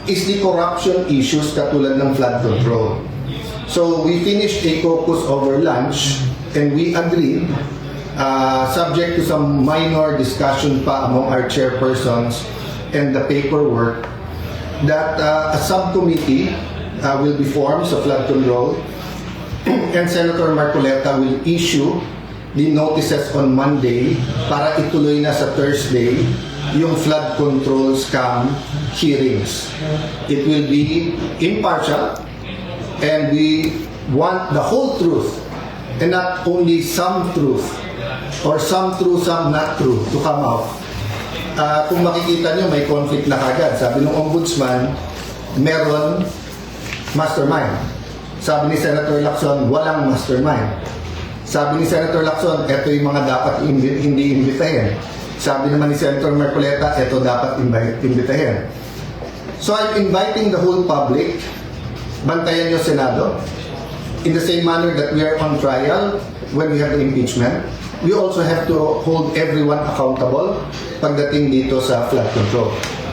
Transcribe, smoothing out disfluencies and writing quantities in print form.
is the corruption issues katulad ng flood control. So we finished a caucus over lunch and we agreed, subject to some minor discussion pa among our chairpersons and the paperwork, that a subcommittee will be formed sa flood control and Senator Marcoleta will issue the notices on Monday para ituloy na sa Thursday yung flood control scam hearings. It will be impartial and we want the whole truth and not only some truth or some true, some not true to come out. Kung makikita nyo, may conflict na kagad. Sabi ng ombudsman, meron mastermind. Sabi ni Senator Lacson, walang mastermind. Sabi ni Senator Lacson, ito yung mga dapat hindi imbitahin. Sabi naman ni Senator Marcoleta, ito dapat imbitahin. So I'm inviting the whole public, bantayan nyo Senado, in the same manner that we are on trial when we have the impeachment. We also have to hold everyone accountable pagdating dito sa flood control.